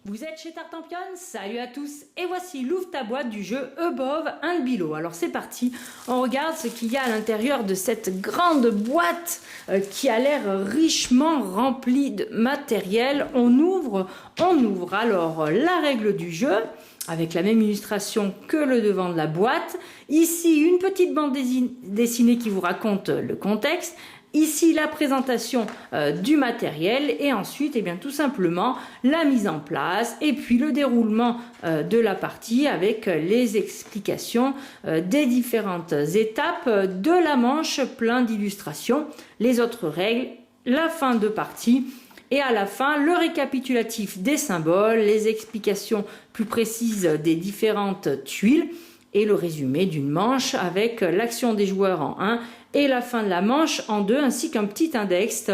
Vous êtes chez Tartampion? Salut à tous, et voici l'ouvre ta boîte du jeu Above and Below. Alors c'est parti, on regarde ce qu'il y a à l'intérieur de cette grande boîte qui a l'air richement remplie de matériel. On ouvre. Alors la règle du jeu, avec la même illustration que le devant de la boîte. Ici une petite bande dessinée qui vous raconte le contexte. Ici, la présentation du matériel et ensuite, tout simplement, la mise en place et puis le déroulement de la partie avec les explications des différentes étapes de la manche, plein d'illustrations, les autres règles, la fin de partie et à la fin, le récapitulatif des symboles, les explications plus précises des différentes tuiles et le résumé d'une manche avec l'action des joueurs en 1 et la fin de la manche en 2, ainsi qu'un petit index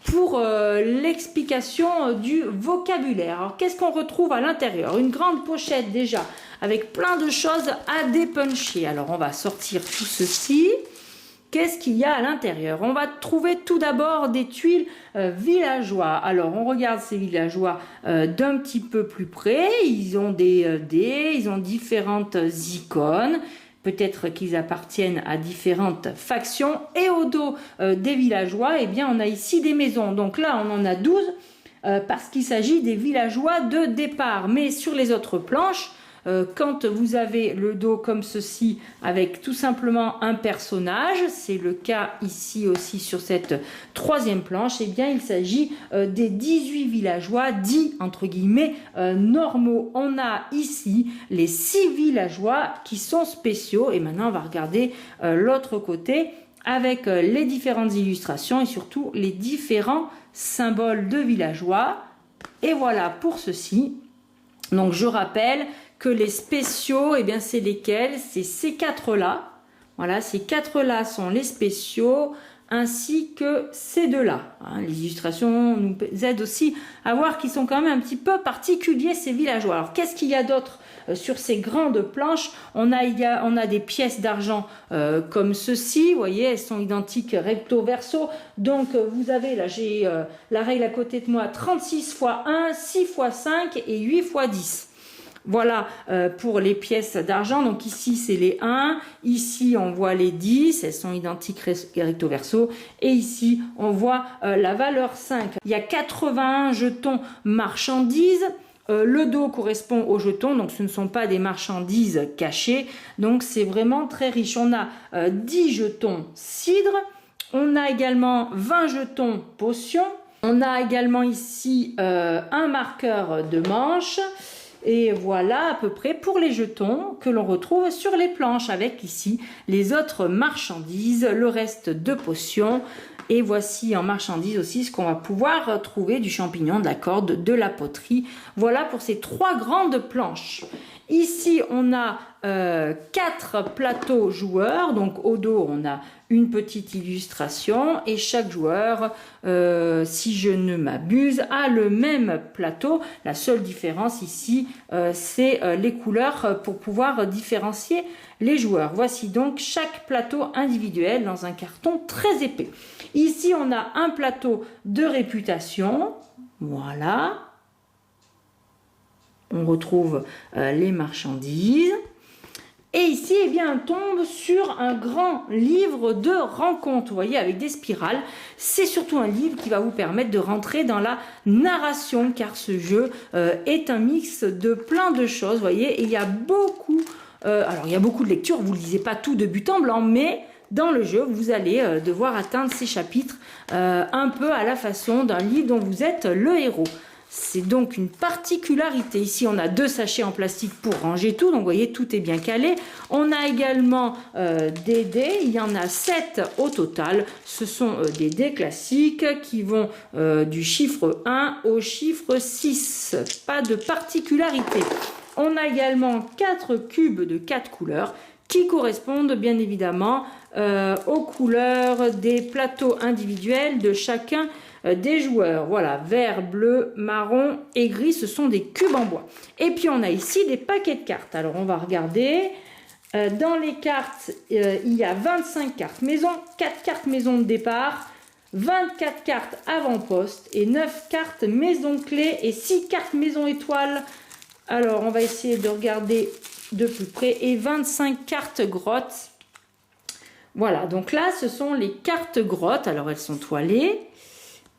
pour l'explication du vocabulaire. Alors qu'est-ce qu'on retrouve à l'intérieur? Une grande pochette déjà avec plein de choses à dépuncher. Alors on va sortir tout ceci. Qu'est-ce qu'il y a à l'intérieur? On va trouver tout d'abord des tuiles villageois. Alors on regarde ces villageois d'un petit peu plus près. Ils ont des dés, ils ont différentes icônes. Peut-être qu'ils appartiennent à différentes factions. Et au dos des villageois, on a ici des maisons. Donc là, on en a 12 parce qu'il s'agit des villageois de départ. Mais sur les autres planches, quand vous avez le dos comme ceci avec tout simplement un personnage, c'est le cas ici aussi sur cette troisième planche, il s'agit des 18 villageois dits entre guillemets normaux. On a ici les 6 villageois qui sont spéciaux et maintenant on va regarder l'autre côté avec les différentes illustrations et surtout les différents symboles de villageois. Et voilà pour ceci. Donc je rappelle que les spéciaux, c'est lesquels? C'est ces 4-là. Voilà, ces 4-là sont les spéciaux, ainsi que ces 2-là. Les illustrations nous aident aussi à voir qu'ils sont quand même un petit peu particuliers, ces villageois. Alors, qu'est-ce qu'il y a d'autre sur ces grandes planches? On a des pièces d'argent comme ceci. Vous voyez, elles sont identiques recto verso. Donc, vous avez, là, j'ai la règle à côté de moi, 36 x 1, 6 x 5 et 8 x 10. Voilà pour les pièces d'argent. Donc ici, c'est les 1. Ici, on voit les 10. Elles sont identiques recto verso. Et ici, on voit la valeur 5. Il y a 81 jetons marchandises. Le dos correspond aux jetons. Donc ce ne sont pas des marchandises cachées. Donc c'est vraiment très riche. On a 10 jetons cidre. On a également 20 jetons potions. On a également ici un marqueur de manche. Et voilà à peu près pour les jetons que l'on retrouve sur les planches avec ici les autres marchandises, le reste de potions. Et voici en marchandises aussi ce qu'on va pouvoir trouver du champignon, de la corde, de la poterie. Voilà pour ces 3 grandes planches. Ici, on a 4 plateaux joueurs. Donc au dos, on a une petite illustration et chaque joueur, si je ne m'abuse, a le même plateau. La seule différence ici, c'est les couleurs pour pouvoir différencier les joueurs. Voici donc chaque plateau individuel dans un carton très épais. Ici, on a un plateau de réputation. Voilà. On retrouve les marchandises. Et ici, on tombe sur un grand livre de rencontres, vous voyez, avec des spirales. C'est surtout un livre qui va vous permettre de rentrer dans la narration, car ce jeu est un mix de plein de choses, vous voyez. Et il y a beaucoup, il y a beaucoup de lectures, vous ne lisez pas tout de but en blanc, mais dans le jeu, vous allez devoir atteindre ces chapitres un peu à la façon d'un livre dont vous êtes le héros. C'est donc une particularité. Ici, on a 2 sachets en plastique pour ranger tout. Donc, vous voyez, tout est bien calé. On a également des dés. Il y en a 7 au total. Ce sont des dés classiques qui vont du chiffre 1 au chiffre 6. Pas de particularité. On a également 4 cubes de 4 couleurs qui correspondent bien évidemment aux couleurs des plateaux individuels de chacun des joueurs. Voilà, vert, bleu, marron et gris, ce sont des cubes en bois. Et puis on a ici des paquets de cartes. Alors on va regarder. Dans les cartes, il y a 25 cartes maison, 4 cartes maison de départ, 24 cartes avant-poste et 9 cartes maison clé et 6 cartes maison étoile. Alors, on va essayer de regarder de plus près. Et 25 cartes grottes. Voilà, donc là, ce sont les cartes grottes. Alors, elles sont toilées.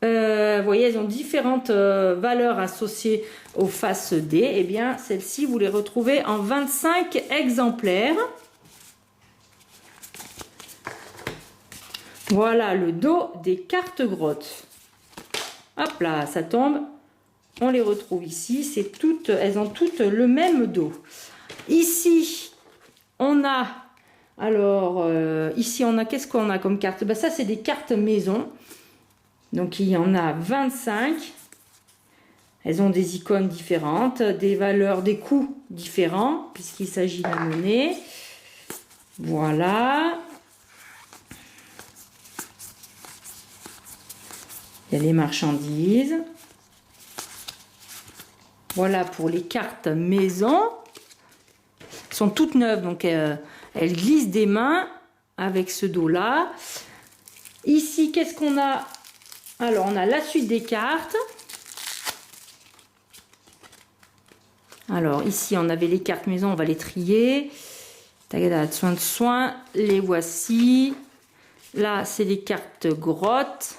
Vous voyez, elles ont différentes valeurs associées aux faces D. Eh bien, celles-ci, vous les retrouvez en 25 exemplaires. Voilà le dos des cartes grottes. Hop là, ça tombe. On les retrouve ici. C'est toutes, elles ont toutes le même dos. Ici, on a... Alors, ici, on a... Qu'est-ce qu'on a comme carte? Ben, ça, c'est des cartes maison. Donc, il y en a 25. Elles ont des icônes différentes, des valeurs, des coûts différents, puisqu'il s'agit de la monnaie. Voilà. Il y a les marchandises. Voilà pour les cartes maison. Elles sont toutes neuves, donc elles glissent des mains avec ce dos-là. Ici, qu'est-ce qu'on a? Alors, on a la suite des cartes. Alors, ici, on avait les cartes maison, on va les trier. Soin de soin, les voici. Là, c'est les cartes grottes.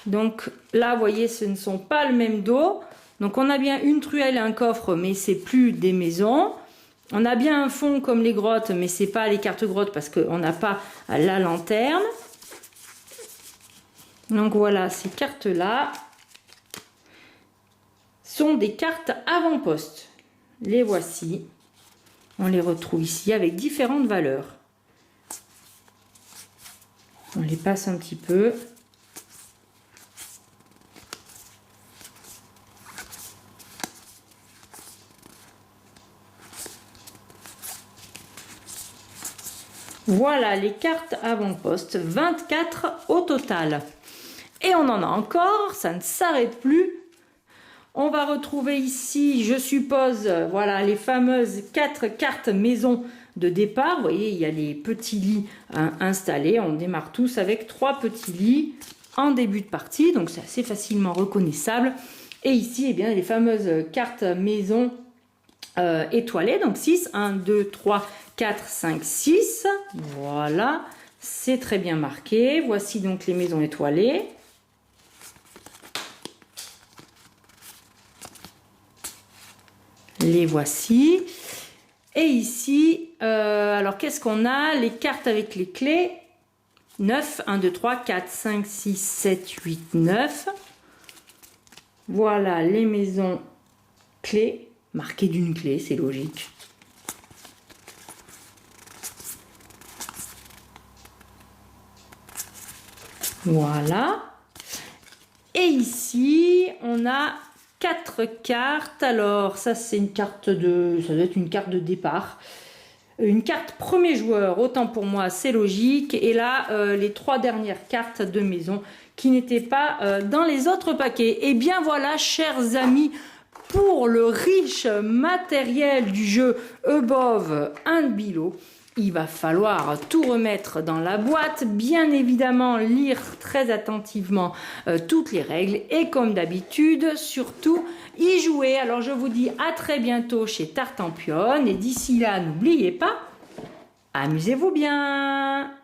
Donc là, vous voyez, ce ne sont pas le même dos. Donc on a bien une truelle et un coffre, mais c'est plus des maisons. On a bien un fond comme les grottes, mais c'est pas les cartes grottes parce qu'on n'a pas la lanterne. Donc voilà, ces cartes-là sont des cartes avant-poste. Les voici. On les retrouve ici avec différentes valeurs. On les passe un petit peu. Voilà les cartes avant-poste, 24 au total. Et on en a encore, ça ne s'arrête plus. On va retrouver ici, je suppose, voilà les fameuses 4 cartes maison de départ. Vous voyez, il y a les petits lits installés. On démarre tous avec 3 petits lits en début de partie. Donc c'est assez facilement reconnaissable. Et ici, eh bien, les fameuses cartes maison étoilées. Donc 6, 1, 2, 3, 4, 5, 6. Voilà, c'est très bien marqué. Voici donc les maisons étoilées. Les voici. Et ici, alors qu'est-ce qu'on a? Les cartes avec les clés. 9, 1, 2, 3, 4, 5, 6, 7, 8, 9. Voilà les maisons clés. Marquées d'une clé, c'est logique. Voilà. Et ici, on a 4 cartes. Alors, ça, c'est une carte de... Ça doit être une carte de départ. Une carte premier joueur, autant pour moi, c'est logique. Et là, les 3 dernières cartes de maison qui n'étaient pas dans les autres paquets. Et bien voilà, chers amis, pour le riche matériel du jeu Above and Below, il va falloir tout remettre dans la boîte, bien évidemment lire très attentivement toutes les règles et comme d'habitude, surtout y jouer. Alors je vous dis à très bientôt chez Tartampion et d'ici là, n'oubliez pas, amusez-vous bien!